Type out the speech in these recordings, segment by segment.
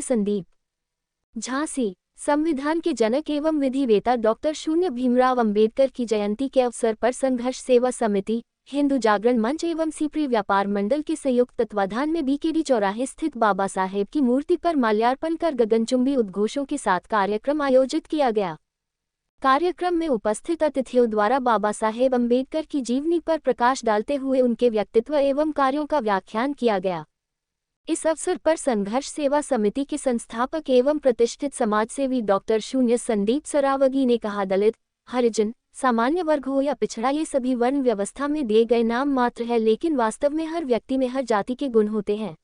संदीप। झांसी। संविधान के जनक एवं विधिवेता डॉक्टर शून्य भीमराव अंबेडकर की जयंती के अवसर पर संघर्ष सेवा समिति, हिंदू जागरण मंच एवं सीपरी व्यापार मंडल के संयुक्त तत्वाधान में बीकेडी चौराहे स्थित बाबा साहेब की मूर्ति पर माल्यार्पण कर गगनचुंबी उद्घोषों के साथ कार्यक्रम आयोजित किया गया। कार्यक्रम में उपस्थित अतिथियों द्वारा बाबा साहेब अंबेडकर की जीवनी पर प्रकाश डालते हुए उनके व्यक्तित्व एवं कार्यों का व्याख्यान किया गया। इस अवसर पर संघर्ष सेवा समिति के संस्थापक एवं प्रतिष्ठित समाजसेवी डॉक्टर शून्य संदीप सरावगी ने कहा, दलित, हरिजन, सामान्य वर्ग हो या पिछड़ा, ये सभी वर्ण व्यवस्था में दिए गए नाम मात्र है, लेकिन वास्तव में हर व्यक्ति में हर जाति के गुण होते हैं।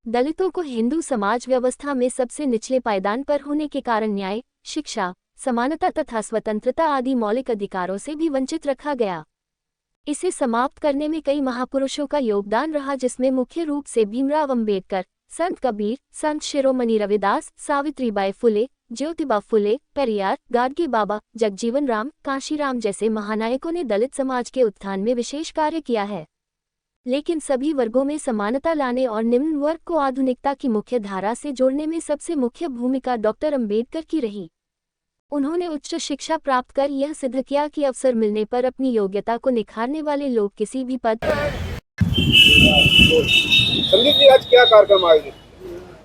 दलितों को हिंदू समाज व्यवस्था में सबसे निचले पायदान पर होने के कारण न्याय, शिक्षा, समानता तथा स्वतंत्रता आदि मौलिक अधिकारों से भी वंचित रखा गया। इसे समाप्त करने में कई महापुरुषों का योगदान रहा, जिसमें मुख्य रूप से भीमराव अंबेडकर, संत कबीर, संत शिरोमणि रविदास, सावित्रीबाई फुले, ज्योतिबा फुले, पेरियार, गाडगे बाबा, जगजीवन राम, कांशीराम जैसे महानायकों ने दलित समाज के उत्थान में विशेष कार्य किया है। लेकिन सभी वर्गों में समानता लाने और निम्न वर्ग को आधुनिकता की मुख्य धारा से जोड़ने में सबसे मुख्य भूमिका डॉक्टर अंबेडकर की रही। उन्होंने उच्च शिक्षा प्राप्त कर यह सिद्ध किया कि अवसर मिलने पर अपनी योग्यता को निखारने वाले लोग किसी भी पद पर। संदीप जी, आज क्या कार्यक्रम आयोजित?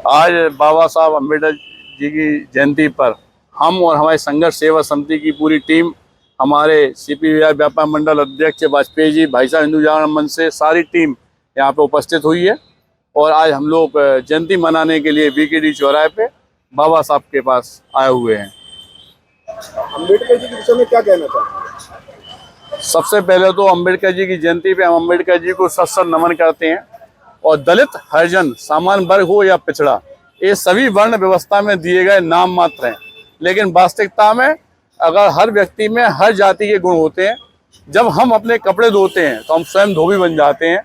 आज बाबा साहब अम्बेडकर जी की जयंती पर हम और हमारे संघर्ष सेवा समिति की पूरी टीम, हमारे सीपी व्यापार मंडल अध्यक्ष वाजपेयी जी, भाई साहब हिंदू जागरण मंच से सारी टीम यहाँ पे उपस्थित हुई है। और आज हम लोग जयंती मनाने के लिए बीकेडी चौराहे पे बाबा साहब के पास आए हुए हैं। अम्बेडकर जी के विषय में क्या कहना चाहते हैं? सबसे पहले तो अम्बेडकर जी की जयंती पे हम अम्बेडकर जी को सत नमन करते हैं। और दलित, हरिजन, सामान्य वर्ग हो या पिछड़ा, ये सभी वर्ण व्यवस्था में दिए गए नाम मात्र हैं, लेकिन वास्तविकता में अगर हर व्यक्ति में हर जाति के गुण होते हैं। जब हम अपने कपड़े धोते हैं तो हम स्वयं धोबी बन जाते हैं।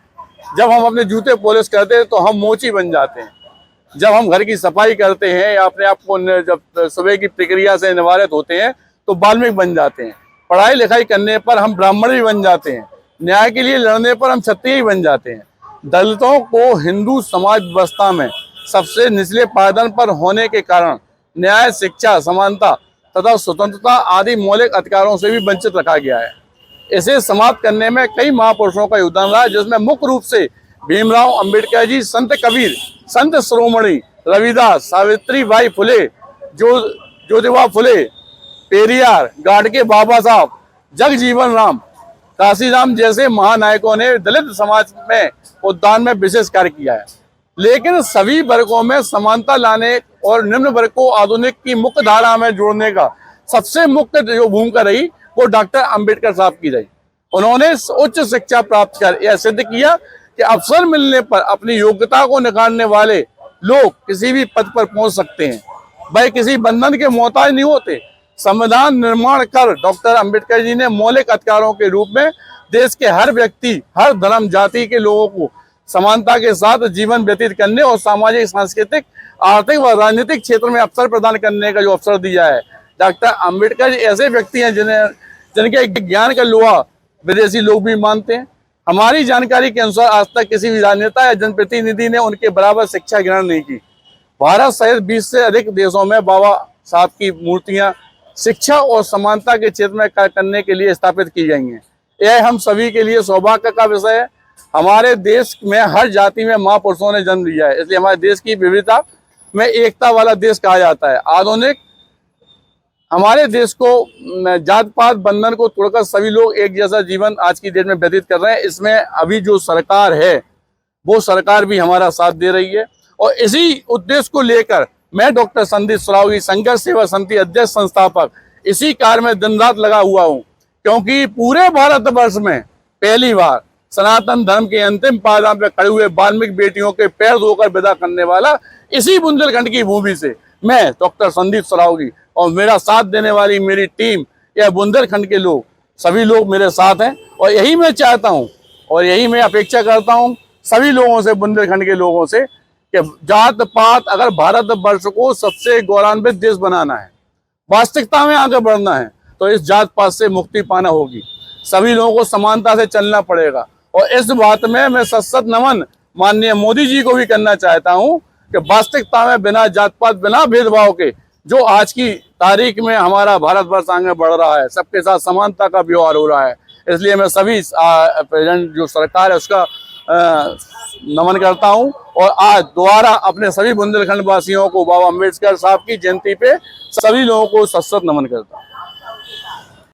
जब हम अपने जूते पॉलिश करते हैं तो हम मोची बन जाते हैं। जब हम घर की सफाई करते हैं या अपने आप को जब सुबह की प्रक्रिया से निवारित होते हैं तो वाल्मीकि बन जाते हैं। पढ़ाई लिखाई करने पर हम ब्राह्मण भी बन जाते हैं। न्याय के लिए लड़ने पर हम क्षत्रिय बन जाते हैं। दलितों को हिंदू समाज व्यवस्था में सबसे निचले पायदान पर होने के कारण न्याय, शिक्षा, समानता तथा स्वतंत्रता आदि मौलिक अधिकारों से भी वंचित रखा गया है। इसे समाप्त करने में कई महापुरुषों का योगदान रहा, जिसमें मुख्य रूप से भीमराव अंबेडकर जी, संत कबीर, संत शिरोमणि रविदास, सावित्रीबाई फुले, ज्योतिबा फुले, पेरियार, गाडगे बाबा साहब, जगजीवन राम, कांशीराम जैसे महानायकों ने दलित समाज में उत्थान में विशेष कार्य किया है। लेकिन सभी वर्गों में समानता लाने और निम्न वर्ग को आधुनिक की मुख्य धारा में जोड़ने का सबसे मुख्य जो भूमिका रही वो डॉक्टर अंबेडकर साहब की रही। उन्होंने उच्च शिक्षा प्राप्त कर यह सिद्ध किया कि अवसर मिलने पर अपनी योग्यता को निखारने वाले लोग किसी भी पद पर पहुंच सकते हैं, वह किसी बंधन के मोहताज नहीं होते। संविधान निर्माण कर डॉक्टर अंबेडकर जी ने मौलिक अधिकारों के रूप में देश के हर व्यक्ति, हर धर्म, जाति के लोगों को समानता के साथ जीवन व्यतीत करने और सामाजिक, सांस्कृतिक, आर्थिक व राजनीतिक क्षेत्र में अवसर प्रदान करने का जो अवसर दिया है। डॉक्टर अंबेडकर जी ऐसे व्यक्ति हैं जिनके ज्ञान का लोहा विदेशी लोग भी मानते हैं। हमारी जानकारी के अनुसार आज तक किसी भी राजनेता या जनप्रतिनिधि ने उनके बराबर शिक्षा ग्रहण नहीं की। भारत सहित 20 से अधिक देशों में बाबा साहब की मूर्तियां शिक्षा और समानता के क्षेत्र में कार्य करने के लिए स्थापित की गई हैं। यह हम सभी के लिए सौभाग्य का विषय है। हमारे देश में हर जाति में महापुरुषों ने जन्म लिया है, इसलिए हमारे देश की विविधता में एकता वाला देश कहा जाता है। आधुनिक हमारे देश को जात पात बंधन को तोड़कर सभी लोग एक जैसा जीवन आज की डेट में व्यतीत कर रहे हैं। इसमें अभी जो सरकार है वो सरकार भी हमारा साथ दे रही है। और इसी उद्देश्य को लेकर मैं डॉक्टर संदीप सरावगी, संघर्ष सेवा समिति अध्यक्ष, संस्थापक, इसी कार्य में दिन रात लगा हुआ हूँ, क्योंकि पूरे भारतवर्ष में पहली बार सनातन धर्म के अंतिम पायदान पर खड़े हुए वाल्मीकि बेटियों के पैर धोकर विदा करने वाला इसी बुंदेलखंड की भूमि से मैं डॉक्टर संदीप सरावगी और मेरा साथ देने वाली मेरी टीम, यह बुंदेलखंड के लोग, सभी लोग मेरे साथ हैं। और यही मैं चाहता हूं और यही मैं अपेक्षा करता हूं सभी लोगों से, बुंदेलखंड के लोगों से, कि जात पात अगर भारतवर्ष को सबसे गौरवान्वित देश बनाना है, वास्तविकता में आगे बढ़ना है, तो इस जात पात से मुक्ति पाना होगी। सभी लोगों को समानता से चलना पड़ेगा। और इस बात में मैं सत नमन माननीय मोदी जी को भी करना चाहता हूं कि वास्तविकता में बिना जात पात बिना भेदभाव के जो आज की तारीख में हमारा भारतवर्ष आगे बढ़ रहा है, सबके साथ समानता का व्यवहार हो रहा है। इसलिए मैं सभी प्रेजेंट जो सरकार है उसका नमन करता हूं और आज दोबारा अपने सभी बुंदेलखंड वासियों को बाबा अम्बेडकर साहब की जयंती पे सभी लोगों को सत सत नमन करता हूं।